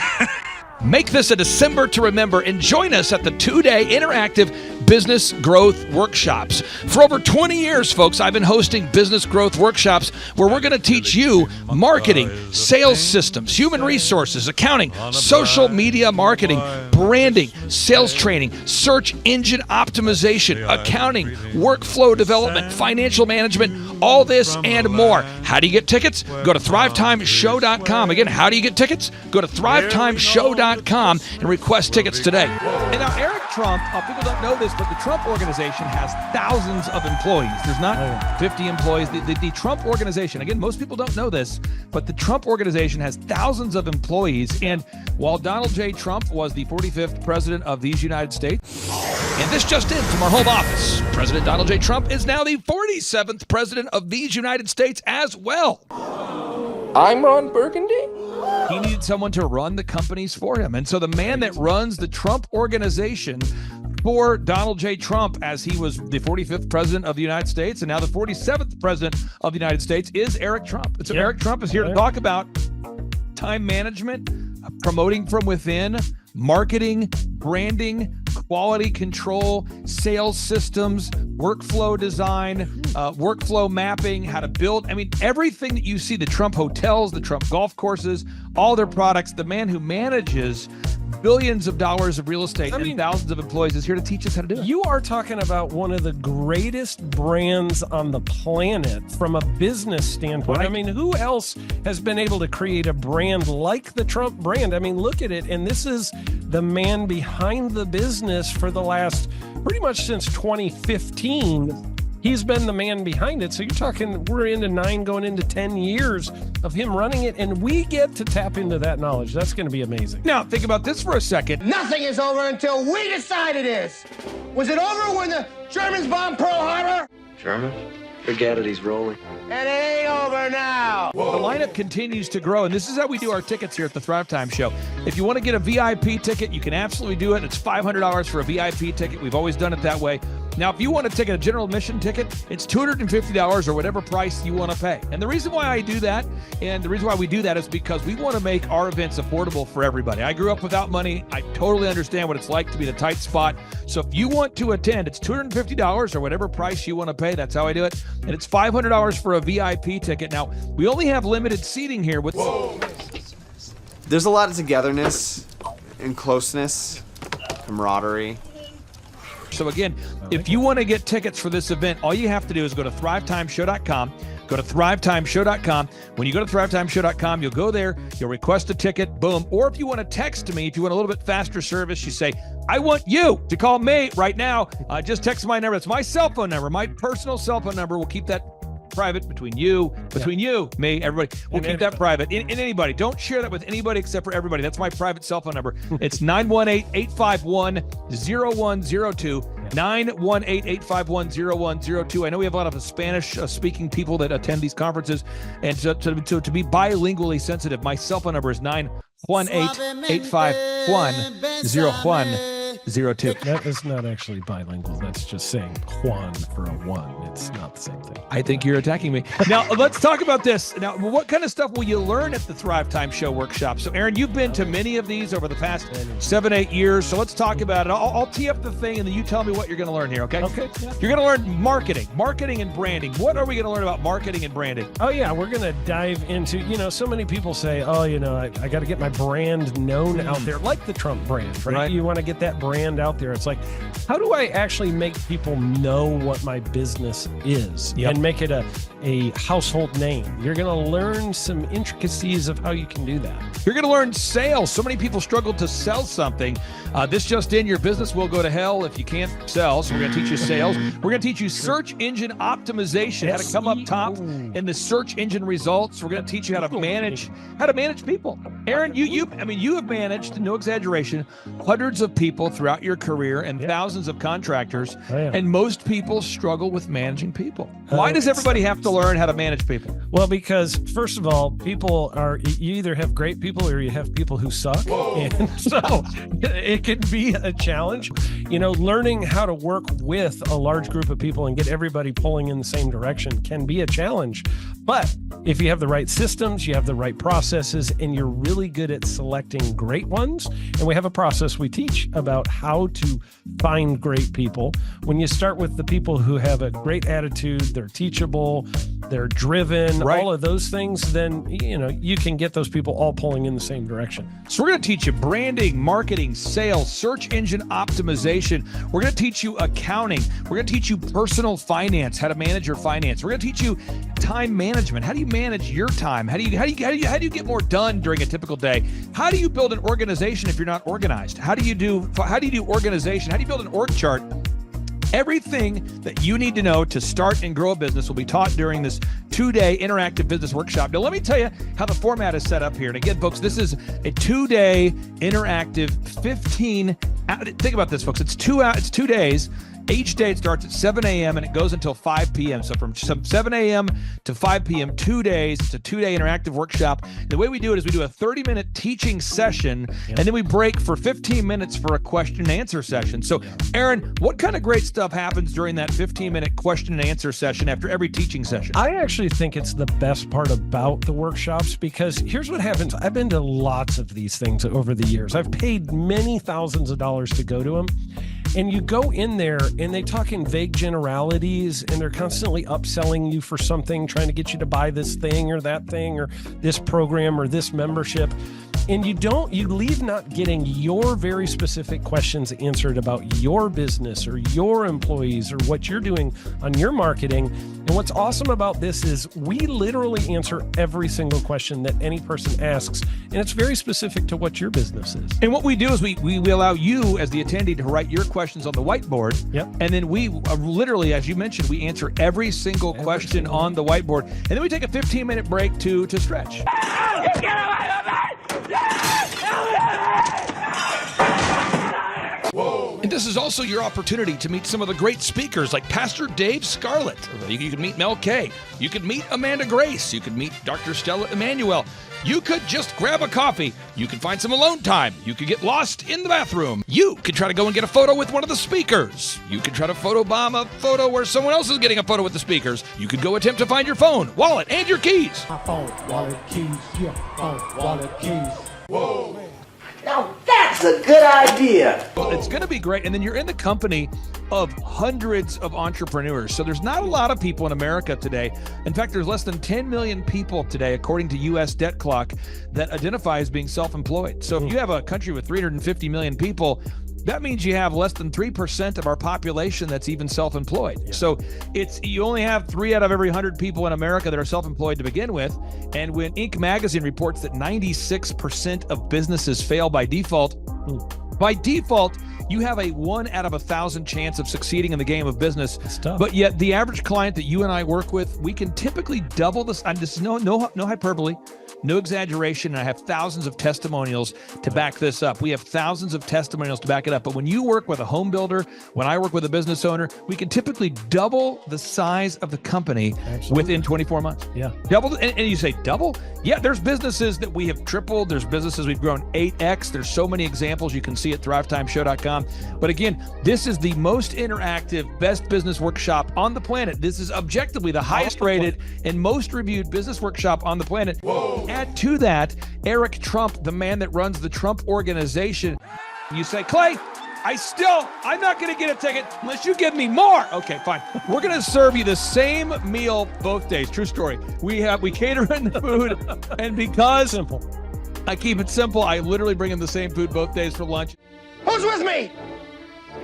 Make this a December to remember and join us at the 2-day interactive business growth workshops. For over 20 years, folks, I've been hosting business growth workshops where we're going to teach you marketing, sales systems, human resources, accounting, social media marketing, branding, sales training, search engine optimization, accounting, workflow development, financial management, all this and more. How do you get tickets? Go to thrivetimeshow.com. Again, how do you get tickets? Go to thrivetimeshow.com and request tickets today. And now Eric Trump, people don't know this, but the Trump organization has thousands of employees. There's not 50 employees. The Trump organization, again, most people don't know this, but the Trump organization has thousands of employees. And while Donald J. Trump was the 45th president of these United States, and this just in from our home office, President Donald J. Trump is now the 47th president of these United States as well. I'm Ron Burgundy? He needed someone to run the companies for him. And so the man that runs the Trump organization for Donald J. Trump, as he was the 45th president of the United States and now the 47th president of the United States, is Eric Trump. And so Eric Trump is here to talk about time management, promoting from within, marketing, branding, quality control, sales systems, workflow design, workflow mapping, how to build. I mean, everything that you see, the Trump hotels, the Trump golf courses, all their products, the man who manages billions of dollars of real estate and thousands of employees is here to teach us how to do it. You are talking about one of the greatest brands on the planet from a business standpoint. Right. I mean, who else has been able to create a brand like the Trump brand? I mean, look at it. And this is the man behind the business for the last, pretty much since 2015. He's been the man behind it. So you're talking, we're into 9 going into 10 years of him running it, and we get to tap into that knowledge. That's going to be amazing. Now, think about this for a second. Nothing is over until we decide it is. Was it over when the Germans bombed Pearl Harbor? German? Forget it, he's rolling. It ain't over now. The lineup continues to grow, and this is how we do our tickets here at the Thrivetime Show. If you want to get a VIP ticket, you can absolutely do it. It's $500 for a VIP ticket. We've always done it that way. Now, if you want to take a general admission ticket, it's $250 or whatever price you want to pay. And the reason why I do that, and the reason why we do that is because we want to make our events affordable for everybody. I grew up without money. I totally understand what it's like to be in a tight spot. So if you want to attend, it's $250 or whatever price you want to pay. That's how I do it. And it's $500 for a VIP ticket. Now, we only have limited seating here with... Whoa. There's a lot of togetherness and closeness, camaraderie. So again, if you want to get tickets for this event, all you have to do is go to thrivetimeshow.com. Go to thrivetimeshow.com. When you go to thrivetimeshow.com, you'll go there, you'll request a ticket, boom. Or if you want to text me, if you want a little bit faster service, you say, I want you to call me right now. Just text my number. It's my cell phone number, my personal cell phone number. We'll keep that private between you, me, everybody. We'll keep that private. And anybody. Don't share that with anybody except for everybody. That's my private cell phone number. It's 918-851-0102. 918-851-0102. I know we have a lot of Spanish-speaking people that attend these conferences. And to be bilingually sensitive, my cell phone number is 918-851-0102. That is not actually bilingual. That's just saying Juan for a one. It's not the same thing. I think you're attacking me. Now, let's talk about this. Now, what kind of stuff will you learn at the Thrivetime Show workshop? So, Aaron, you've been to many of these over the past 7-8 years. So let's talk about it. I'll tee up the thing, and then you tell me what you're going to learn here, okay? Okay. You're going to learn marketing and branding. What are we going to learn about marketing and branding? Oh, yeah. We're going to dive into, so many people say, I got to get my brand known out there, like the Trump brand, right? You want to get that brand out there. It's like, how do I actually make people know what my business is and make it a household name? You're going to learn some intricacies of how you can do that. You're going to learn sales. So many people struggle to sell something. This just in, your business will go to hell if you can't sell. So we're going to teach you sales. We're going to teach you search engine optimization, how to come up top in the search engine results. We're going to teach you how to manage people. Aaron, you have managed, no exaggeration, hundreds of people throughout your career and thousands of contractors. And most people struggle with managing people. Why does everybody have to learn how to manage people? Well, because first of all, you either have great people or you have people who suck. And so it can be a challenge. Learning how to work with a large group of people and get everybody pulling in the same direction can be a challenge. But if you have the right systems, you have the right processes, and you're really good at selecting great ones, and we have a process we teach about how to find great people. When you start with the people who have a great attitude, they're teachable, they're driven, all of those things, then, you can get those people all pulling in the same direction. So we're going to teach you branding, marketing, sales, search engine optimization. We're going to teach you accounting. We're going to teach you personal finance, how to manage your finance. We're going to teach you time management. How do you manage your time? How do you get more done during a typical day? How do you build an organization if you're not organized? How do you do organization? How do you build an org chart? Everything that you need to know to start and grow a business will be taught during this 2-day interactive business workshop. Now, let me tell you how the format is set up here. And again, folks, this is a 2-day interactive 15. Think about this, folks. It's 2 days. Each day it starts at 7 a.m. and it goes until 5 p.m. So from 7 a.m. to 5 p.m., 2 days. It's a 2-day interactive workshop. And the way we do it is we do a 30-minute teaching session, and then we break for 15 minutes for a question and answer session. So, Aaron, what kind of great stuff happens during that 15-minute question and answer session after every teaching session? I actually think it's the best part about the workshops, because here's what happens. I've been to lots of these things over the years. I've paid many thousands of dollars to go to them. And you go in there and they talk in vague generalities, and they're constantly upselling you for something, trying to get you to buy this thing or that thing or this program or this membership. And you leave not getting your very specific questions answered about your business or your employees or what you're doing on your marketing. And what's awesome about this is we literally answer every single question that any person asks, and it's very specific to what your business is. And what we do is we allow you as the attendee to write your questions on the whiteboard. And then we literally, as you mentioned, we answer every single question on the whiteboard. And then we take a 15-minute break to stretch. this is also your opportunity to meet some of the great speakers like Pastor Dave Scarlett. You can meet Mel Kay. You could meet Amanda Grace. You could meet Dr. Stella Emanuel. You could just grab a coffee. You could find some alone time. You could get lost in the bathroom. You could try to go and get a photo with one of the speakers. You could try to photobomb a photo where someone else is getting a photo with the speakers. You could go attempt to find your phone, wallet, and your keys. My phone, wallet, keys, yeah, phone, wallet, keys. Whoa. Now that's a good idea. Well, it's going to be great. And then you're in the company of hundreds of entrepreneurs. So there's not a lot of people in America today. In fact, there's less than 10 million people today, according to U.S. Debt Clock, that identify as being self-employed. So if you have a country with 350 million people, that means you have less than 3% of our population that's even self-employed. Yeah. So you only have 3 out of every 100 people in America that are self-employed to begin with. And when Inc. magazine reports that 96% of businesses fail by default, you have a 1 out of 1,000 chance of succeeding in the game of business. But yet the average client that you and I work with, we can typically double this. And this is no hyperbole, no exaggeration. And I have thousands of testimonials to back this up. We have thousands of testimonials to back it up. But when you work with a home builder, when I work with a business owner, we can typically double the size of the company within 24 months. Yeah. Double. And you say double? Yeah, there's businesses that we have tripled. There's businesses we've grown 8x. There's so many examples you can see at thrivetimeshow.com. But again, this is the most interactive, best business workshop on the planet. This is objectively the highest rated and most reviewed business workshop on the planet. Whoa. Add to that, Eric Trump, the man that runs the Trump Organization. You say, Clay, I'm not going to get a ticket unless you give me more. Okay, fine. We're going to serve you the same meal both days. True story. We cater in the food, and because I keep it simple, I literally bring in the same food both days for lunch. Who's with me?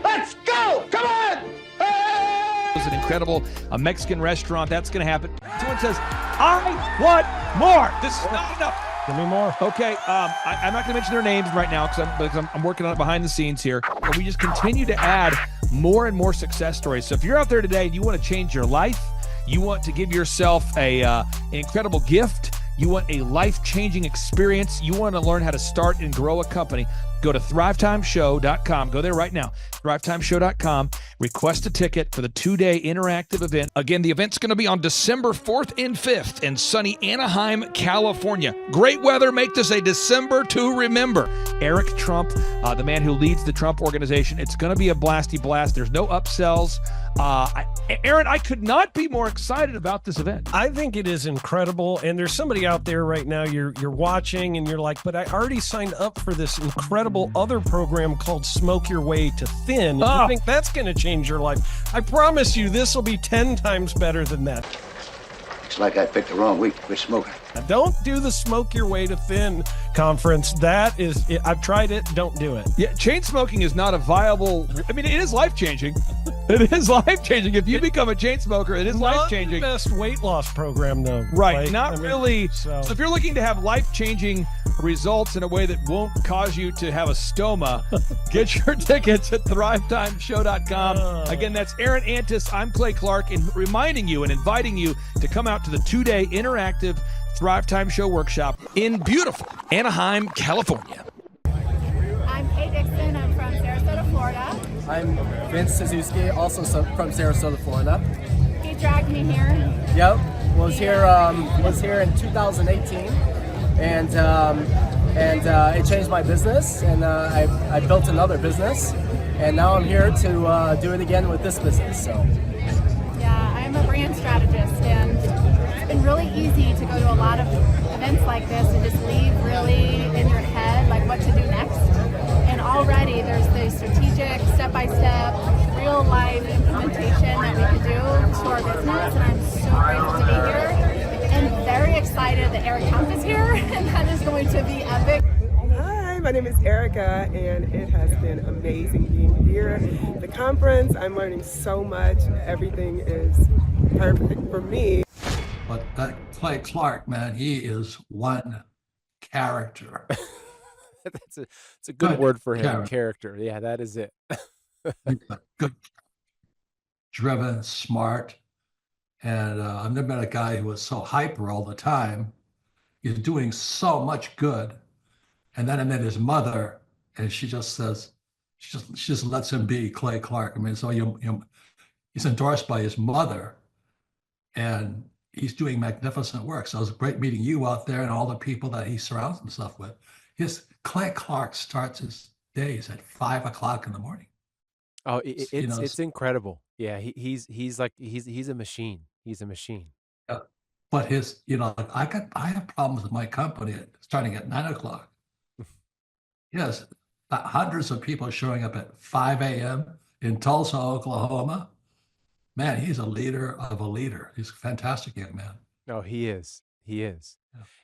Let's go! Come on! It was an incredible Mexican restaurant. That's going to happen. Someone says, I want more. This is not enough. Give me more. Okay, I'm not going to mention their names right now because I'm working on it behind the scenes here. But we just continue to add more and more success stories. So if you're out there today and you want to change your life, you want to give yourself an incredible gift, you want a life-changing experience, you want to learn how to start and grow a company, go to thrivetimeshow.com. Go there right now. thrivetimeshow.com. Request a ticket for the 2-day interactive event. Again, the event's going to be on December 4th and 5th in sunny Anaheim, California. Great weather. Make this a December to remember. Eric Trump, the man who leads the Trump Organization. It's going to be a blasty blast. There's no upsells. Aaron, I could not be more excited about this event. I think it is incredible. And there's somebody out there right now, you're watching and you're like, but I already signed up for this incredible other program called Smoke Your Way to Thin. I think that's going to change your life. I promise you this will be 10 times better than that. Looks like I picked the wrong week to quit smoking. Don't do the Smoke Your Way to Thin conference. I've tried it. Don't do it. Yeah, chain smoking is not a viable. I mean, it is life-changing. It is life-changing. If you become a chain smoker, it is life-changing. Not the best weight loss program, though. Right. Really. So if you're looking to have life-changing results in a way that won't cause you to have a stoma, get your tickets at thrivetimeshow.com. Again, that's Aaron Antis. I'm Clay Clark, and reminding you and inviting you to come out to the 2-day interactive Thrive Time Show workshop in beautiful Anaheim, California. I'm Kay Dixon. I'm from Sarasota, Florida. I'm Vince Suzuki, also from Sarasota, Florida. He dragged me here. Yep, was here in 2018, and it changed my business, and I built another business, and now I'm here to do it again with this business. So. Yeah, I'm a brand strategist, and it's been really easy to go to a lot of events like this and just leave really in your head like what to do next. And already there's the strategic, step-by-step, real-life implementation that we can do to our business, and I'm so grateful to be here and very excited that Eric Trump is here, and that is going to be epic. Hi, my name is Erica, and it has been amazing being here. The conference, I'm learning so much. Everything is perfect for me. But that Clay Clark, man, he is one character. It's a good word for him. Character. Yeah, that is it. Good, driven, smart, and I've never met a guy who was so hyper all the time. He's doing so much good. And then I met his mother, and she just says, she just lets him be Clay Clark. I mean, so he's endorsed by his mother, and he's doing magnificent work. So it was great meeting you out there and all the people that he surrounds himself with. Clay Clark starts his days at 5 o'clock in the morning. Oh, it's incredible. Yeah, he's a machine. He's a machine. Yeah. But I have problems with my company starting at 9 o'clock. Yes, hundreds of people showing up at 5 a.m. in Tulsa, Oklahoma. Man, he's a leader of a leader. He's a fantastic young man. No, he is. He is.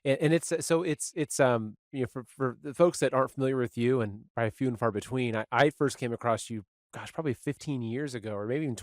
And it's for the folks that aren't familiar with you, and probably few and far between, I first came across you, gosh, probably 15 years ago, or maybe even